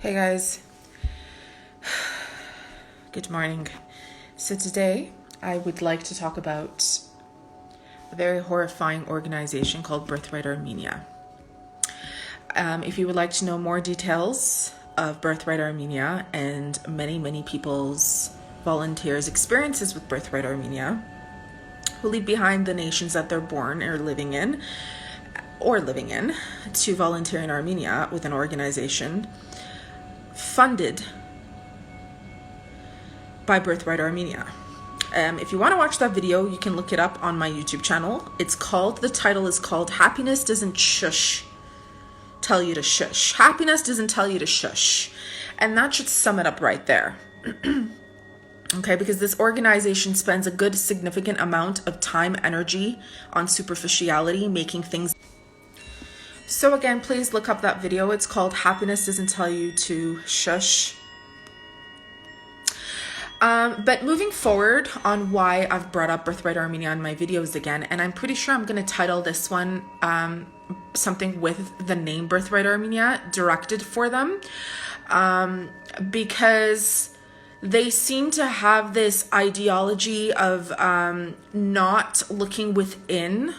Hey guys, good morning. So today I would like to talk about a very horrifying organization called Birthright Armenia. If you would like to know more details of Birthright Armenia and many people's volunteers' experiences with Birthright Armenia, who leave behind the nations that they're born or living in, to volunteer in Armenia with an organization funded by Birthright Armenia. If you want to watch that video, you can look it up on my YouTube channel. The title is called Happiness Doesn't Tell You to Shush. Happiness doesn't tell you to shush. And that should sum it up right there. Okay, because this organization spends a good significant amount of time, energy on superficiality, making things. So again, please look up that video. It's called Happiness Doesn't Tell You to Shush. But moving forward on why I've brought up Birthright Armenia in my videos again, and I'm pretty sure I'm going to title this one something with the name Birthright Armenia directed for them, because they seem to have this ideology of not looking within,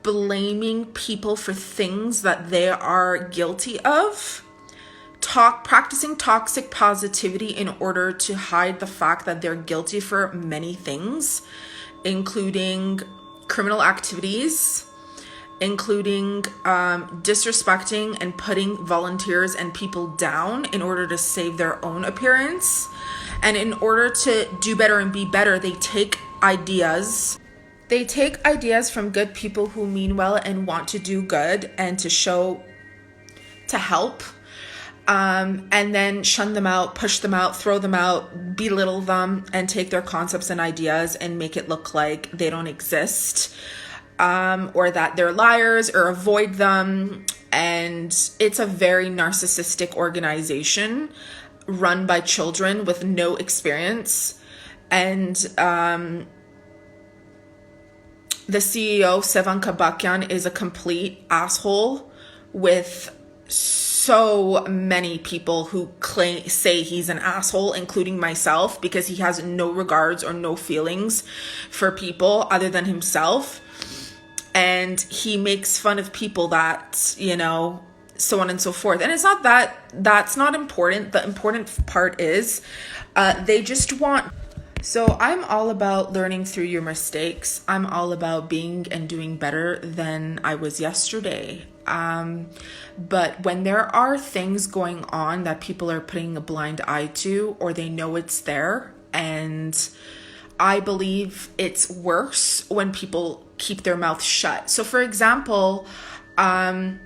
blaming people for things that they are guilty of, practicing toxic positivity in order to hide the fact that they're guilty for many things, including criminal activities, including disrespecting and putting volunteers and people down in order to save their own appearance. And in order to do better and be better, they take ideas from good people who mean well and want to do good and to help, and then shun them out, push them out, throw them out, belittle them, and take their concepts and ideas and make it look like they don't exist, or that they're liars, or avoid them. And it's a very narcissistic organization run by children with no experience. And the CEO, Sevan Kabakyan, is a complete asshole with so many people who say he's an asshole, including myself, because he has no regards or no feelings for people other than himself. And he makes fun of people that, so on and so forth. And it's not that's not important. The important part is they just want. So I'm all about learning through your mistakes. I'm all about being and doing better than I was yesterday. But when there are things going on that people are putting a blind eye to, or they know it's there, and I believe it's worse when people keep their mouth shut. So for example, I've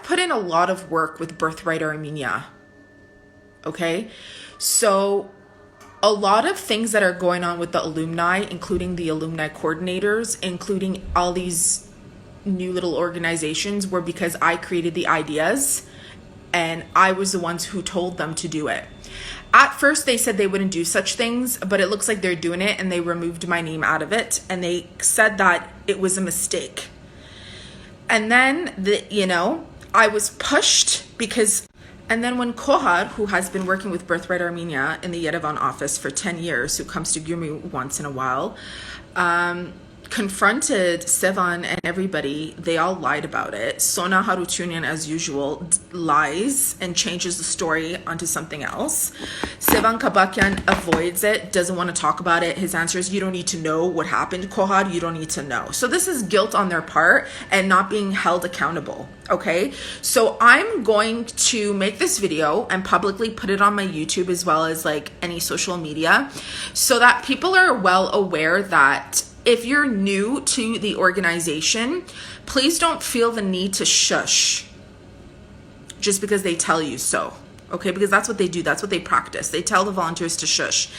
put in a lot of work with Birthright Armenia. Okay, so a lot of things that are going on with the alumni, including the alumni coordinators, including all these new little organizations, were because I created the ideas and I was the ones who told them to do it. At first they said they wouldn't do such things, but it looks like they're doing it, and they removed my name out of it, and they said that it was a mistake. And then I was pushed because. And then when Kohar, who has been working with Birthright Armenia in the Yerevan office for 10 years, who comes to Gumi once in a while, confronted Sevan and everybody, they all lied about it. Sona Harutyunyan, as usual, lies and changes the story onto something else. Sevan Kabakyan avoids it, doesn't want to talk about it. His answer is, you don't need to know what happened, Kohar. You don't need to know. So this is guilt on their part and not being held accountable. Okay, so I'm going to make this video and publicly put it on my YouTube as well as like any social media, so that people are well aware that if you're new to the organization, please don't feel the need to shush just because they tell you so. Okay, because that's what they do. That's what they practice. They tell the volunteers to shush.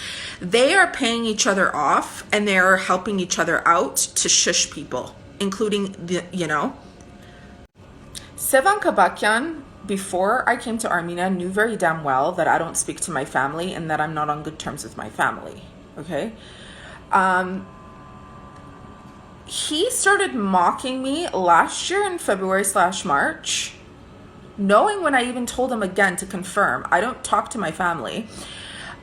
They are paying each other off, and they are helping each other out to shush people, including Sevan Kabakyan, before I came to Armenia, knew very damn well that I don't speak to my family and that I'm not on good terms with my family. Okay. He started mocking me last year in February/March knowing when I even told him again to confirm. I don't talk to my family.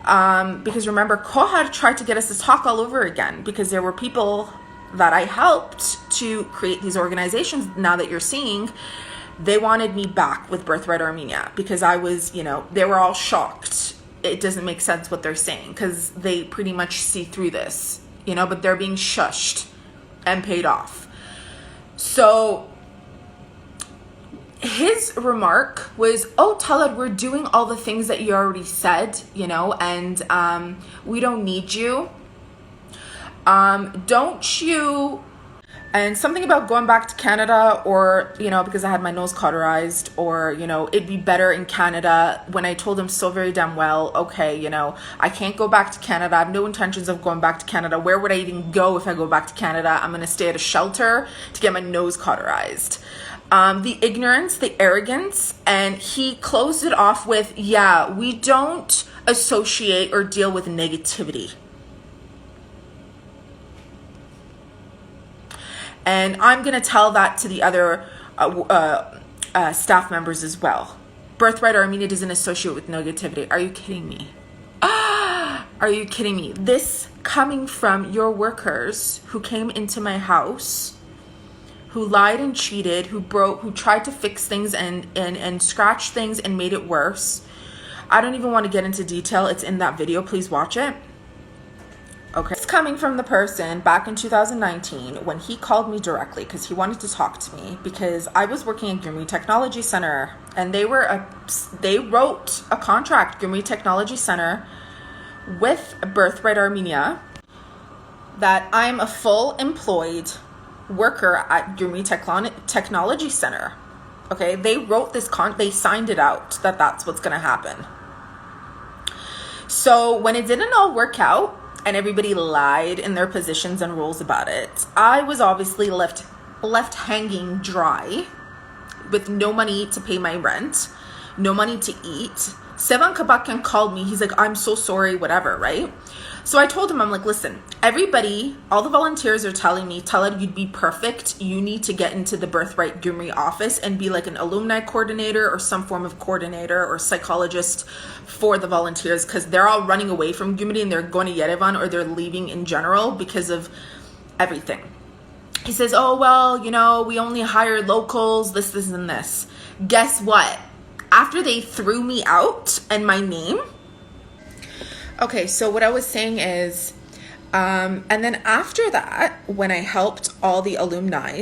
Because remember, Kohar tried to get us to talk all over again because there were people that I helped to create these organizations. Now that you're seeing, they wanted me back with Birthright Armenia because I was, they were all shocked. It doesn't make sense what they're saying because they pretty much see through this, but they're being shushed and paid off. So his remark was, oh, Talad, we're doing all the things that you already said, and we don't need you. Don't you... And something about going back to Canada or, because I had my nose cauterized or, it'd be better in Canada when I told him so very damn well, okay, I can't go back to Canada. I have no intentions of going back to Canada. Where would I even go if I go back to Canada? I'm going to stay at a shelter to get my nose cauterized. The ignorance, the arrogance, and he closed it off with, yeah, we don't associate or deal with negativity. And I'm going to tell that to the other staff members as well. Birthright Armenia doesn't associate with negativity. Are you kidding me? Are you kidding me? This coming from your workers who came into my house, who lied and cheated, who tried to fix things and scratch things and made it worse. I don't even want to get into detail. It's in that video. Please watch it. Okay. It's coming from the person back in 2019 when he called me directly because he wanted to talk to me because I was working at Grimmy Technology Center and they wrote a contract, Grimmy Technology Center, with Birthright Armenia, that I'm a full employed worker at Grimmy Technology Center. Okay, they wrote this they signed it out that that's what's going to happen. So when it didn't all work out, and everybody lied in their positions and rules about it, I was obviously left hanging dry with no money to pay my rent, no money to eat. Sevan Kabakian called me. He's like, I'm so sorry, whatever, right? So I told him, I'm like, listen, everybody, all the volunteers are telling me, Talad, you'd be perfect. You need to get into the Birthright Gimri office and be like an alumni coordinator or some form of coordinator or psychologist for the volunteers because they're all running away from Gimri and they're going to Yerevan or they're leaving in general because of everything. He says, oh, well, we only hire locals, this, and this. Guess what? After they threw me out and my name, okay, so what I was saying is, and then after that, when I helped all the alumni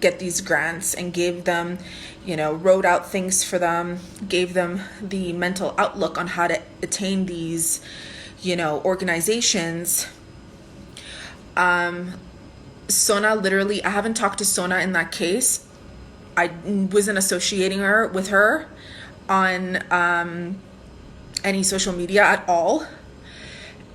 get these grants and gave them, wrote out things for them, gave them the mental outlook on how to attain these, organizations, Sona literally, I haven't talked to Sona in that case. I wasn't associating her with her on any social media at all.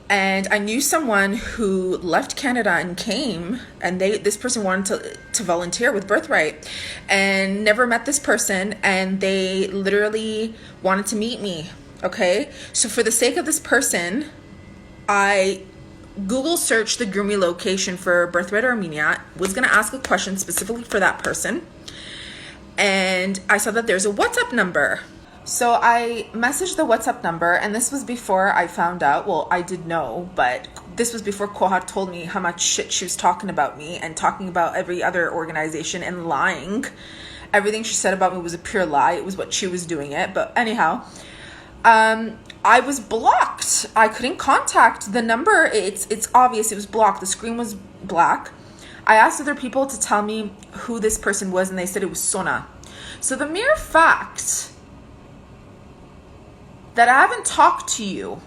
And I knew someone who left Canada and came, and this person wanted to volunteer with Birthright and never met this person, and they literally wanted to meet me. Okay, so for the sake of this person, I Google searched the Gurmi location for Birthright Armenia, was going to ask a question specifically for that person, and I saw that there's a WhatsApp number. So I messaged the WhatsApp number, and this was before I found out, well, I did know, but this was before Kohar told me how much shit she was talking about me and talking about every other organization and lying. Everything she said about me was a pure lie. It was what she was doing it. But anyhow, I was blocked. I couldn't contact the number. It's obvious it was blocked. The screen was black. I asked other people to tell me who this person was, and they said it was Sona. So the mere fact that I haven't talked to you,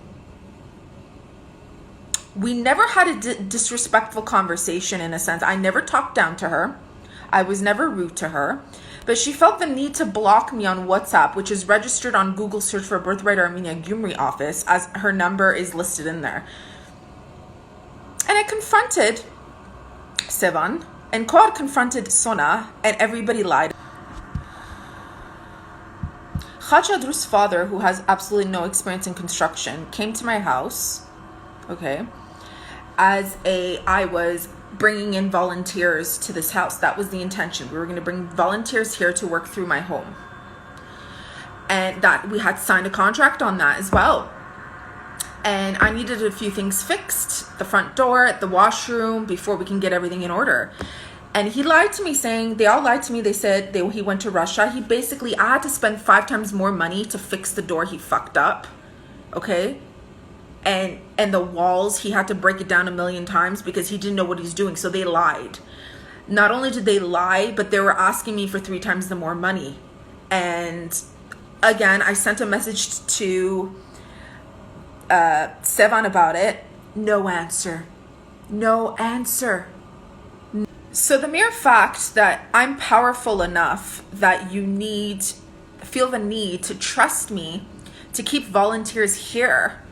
we never had a disrespectful conversation in a sense. I never talked down to her. I was never rude to her. But she felt the need to block me on WhatsApp, which is registered on Google search for Birthright Armenia Gumri office, as her number is listed in there. And I confronted Sevan, and Kohar confronted Sona, and everybody lied. Khachadru's father, who has absolutely no experience in construction, came to my house, okay, I was bringing in volunteers to this house. That was the intention. We were going to bring volunteers here to work through my home. and that we had signed a contract on that as well. And I needed a few things fixed, the front door, the washroom, before we can get everything in order. And he lied to me, saying, they all lied to me. They said he went to Russia. He basically, I had to spend 5 times more money to fix the door he fucked up. Okay? And the walls, he had to break it down 1,000,000 times because he didn't know what he's doing. So they lied. Not only did they lie, but they were asking me for 3 times the more money. And again, I sent a message to Sevan about it. No answer. No answer. So the mere fact that I'm powerful enough that you feel the need to trust me to keep volunteers here,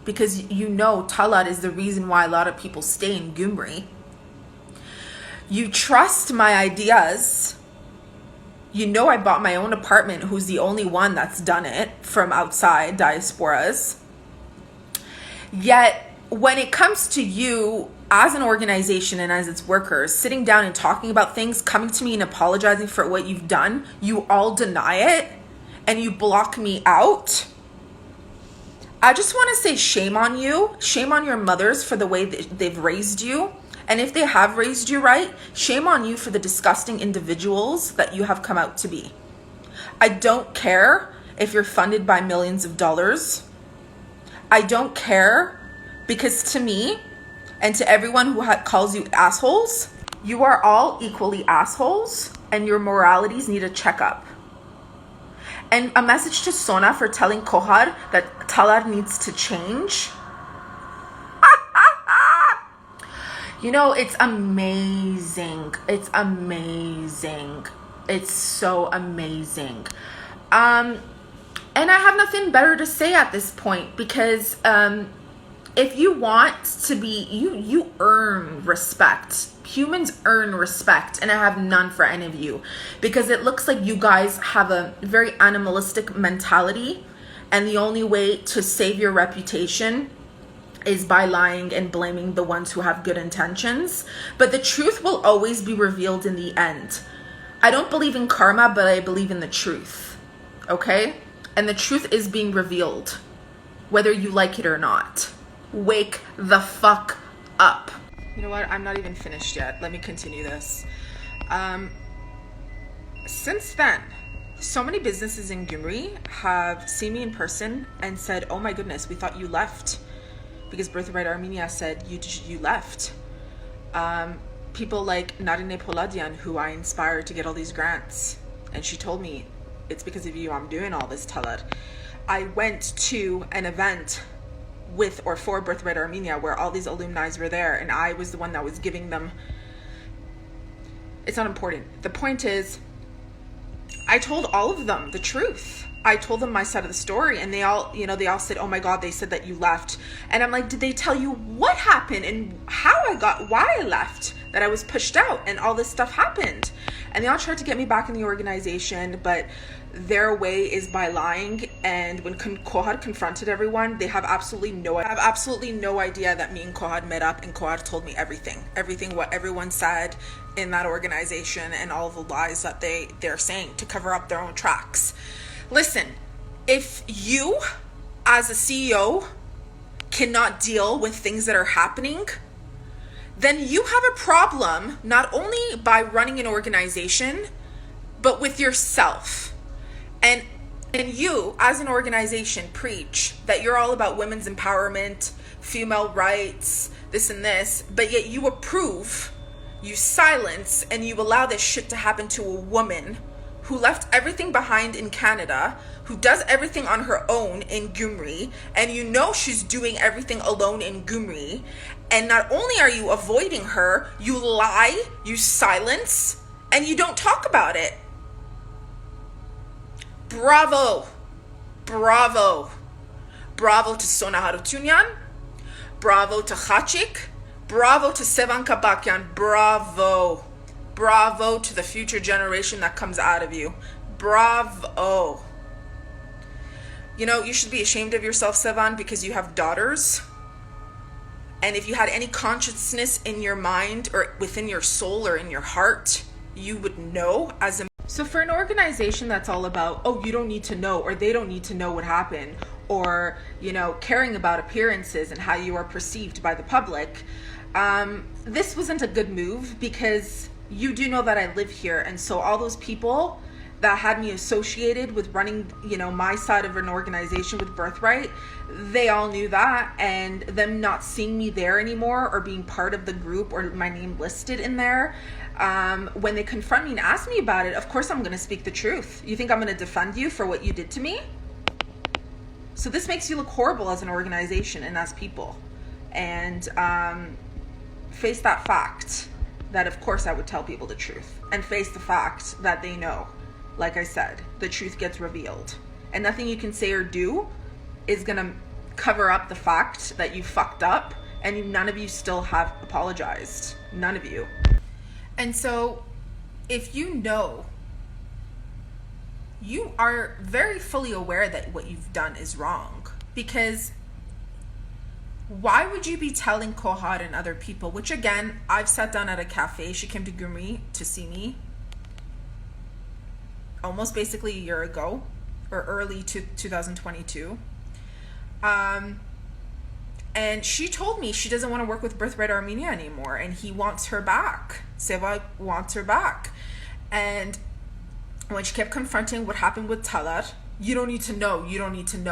because you know Talat is the reason why a lot of people stay in Gyumri. You trust my ideas. You know I bought my own apartment, who's the only one that's done it from outside diasporas. Yet when it comes to you as an organization and as its workers sitting down and talking about things, coming to me and apologizing for what you've done, you all deny it and you block me out. I just want to say shame on you. Shame on your mothers for the way that they've raised you. And if they have raised you right, shame on you for the disgusting individuals that you have come out to be. I don't care if you're funded by millions of dollars. I don't care, because to me and to everyone who calls you assholes, you are all equally assholes and your moralities need a checkup. And a message to Sona for telling Kohar that Talat needs to change. You know, it's amazing. It's amazing. It's so amazing. And I have nothing better to say at this point, because if you want to be, you earn respect. Humans earn respect, and I have none for any of you, because it looks like you guys have a very animalistic mentality, and the only way to save your reputation is by lying and blaming the ones who have good intentions. But the truth will always be revealed in the end. I don't believe in karma, but I believe in the truth. Okay? And the truth is being revealed, whether you like it or not. Wake the fuck up. You know what? I'm not even finished yet. Let me continue this. Since then, so many businesses in Gyumri have seen me in person and said, oh my goodness, we thought you left. Because Birthright Armenia said you left. People like Narine Poladian, who I inspired to get all these grants. And she told me, it's because of you I'm doing all this, Talat. I went to an event with or for Birthright Armenia where all these alumni were there, and I was the one that was giving them. It's not important. The point is, I told all of them the truth. I told them my side of the story, and they all said, oh my God, they said that you left. And I'm like, did they tell you what happened and why I left, that I was pushed out and all this stuff happened? And they all tried to get me back in the organization, but their way is by lying. And when Kohad confronted everyone, they have absolutely no idea that me and Kohad met up, and Kohad told me everything what everyone said in that organization and all the lies that they're saying to cover up their own tracks. Listen, if you as a CEO cannot deal with things that are happening, then you have a problem not only by running an organization, but with yourself. And you as an organization preach that you're all about women's empowerment, female rights, this and this, but yet you approve, you silence, and you allow this shit to happen to a woman who left everything behind in Canada, who does everything on her own in Gyumri, and you know she's doing everything alone in Gyumri. And not only are you avoiding her, you lie, you silence, and you don't talk about it. Bravo. Bravo. Bravo to Sona Harutyunyan. Bravo to Khachik. Bravo to Sevan Kabakyan. Bravo. Bravo to the future generation that comes out of you. Bravo. You know, you should be ashamed of yourself, Sevan, because you have daughters. And if you had any consciousness in your mind or within your soul or in your heart, you would know as a So for an organization that's all about, oh, you don't need to know, or they don't need to know what happened, or, caring about appearances and how you are perceived by the public, this wasn't a good move, because you do know that I live here. And so all those people that had me associated with running, my side of an organization with Birthright, they all knew that, and them not seeing me there anymore or being part of the group or my name listed in there, when they confront me and ask me about it, of course I'm going to speak the truth. You think I'm going to defend you for what you did to me? So this makes you look horrible as an organization and as people. And face that fact that, of course, I would tell people the truth. And face the fact that they know. Like I said, the truth gets revealed. And nothing you can say or do is going to cover up the fact that you fucked up, and none of you still have apologized. None of you. And so, if you know, you are very fully aware that what you've done is wrong. Because why would you be telling Kohad and other people, which again, I've sat down at a cafe, she came to Gumi to see me almost basically a year ago, or early to 2022. And she told me she doesn't want to work with Birthright Armenia anymore, and he wants her back. Seva wants her back. And when she kept confronting what happened with Talar, you don't need to know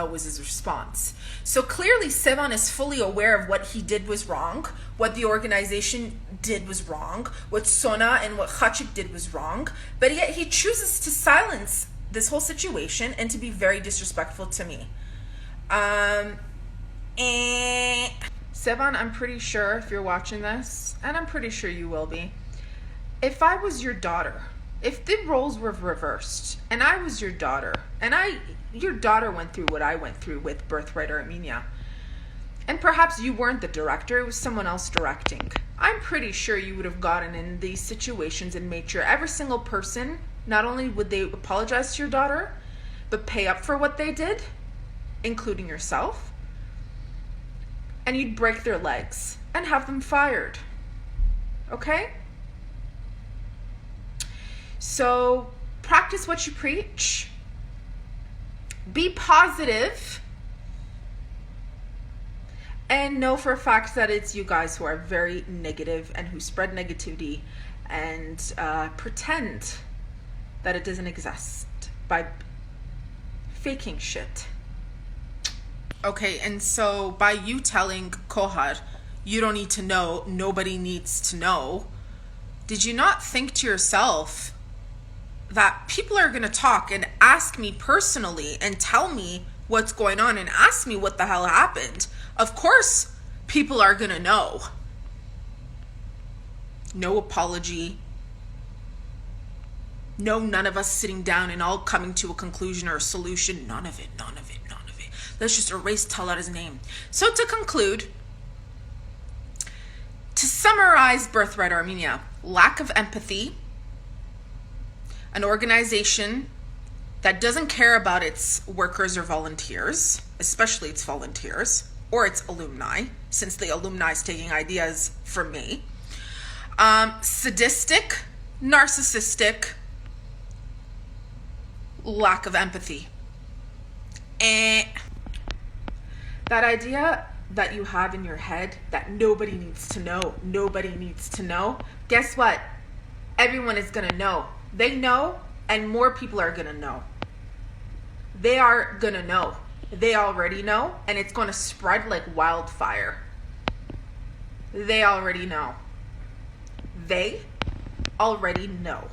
was his response. So clearly Sevan is fully aware of what he did was wrong, what the organization did was wrong, what Sona and what Khachik did was wrong, but yet he chooses to silence this whole situation and to be very disrespectful to me. Sevan, I'm pretty sure if you're watching this, and I'm pretty sure you will be, if I was your daughter, if the roles were reversed and I was your daughter, and your daughter went through what I went through with Birthright Armenia, and perhaps you weren't the director, it was someone else directing, I'm pretty sure you would have gotten in these situations and made sure every single person, not only would they apologize to your daughter, but pay up for what they did, including yourself, and you'd break their legs and have them fired. Okay? So practice what you preach. Be positive. And know for a fact that it's you guys who are very negative and who spread negativity and pretend that it doesn't exist by faking shit. Okay, and so by you telling Kohar, you don't need to know, nobody needs to know, did you not think to yourself that people are going to talk and ask me personally and tell me what's going on and ask me what the hell happened? Of course, people are going to know. No apology. No, none of us sitting down and all coming to a conclusion or a solution. None of it. Let's just erase Talar's name. So to conclude, to summarize Birthright Armenia, lack of empathy, an organization that doesn't care about its workers or volunteers, especially its volunteers, or its alumni, since the alumni is taking ideas from me, sadistic, narcissistic, lack of empathy. That idea that you have in your head that nobody needs to know, guess what? Everyone is going to know. They know, and more people are going to know. They are going to know. They already know, and it's going to spread like wildfire. They already know. They already know.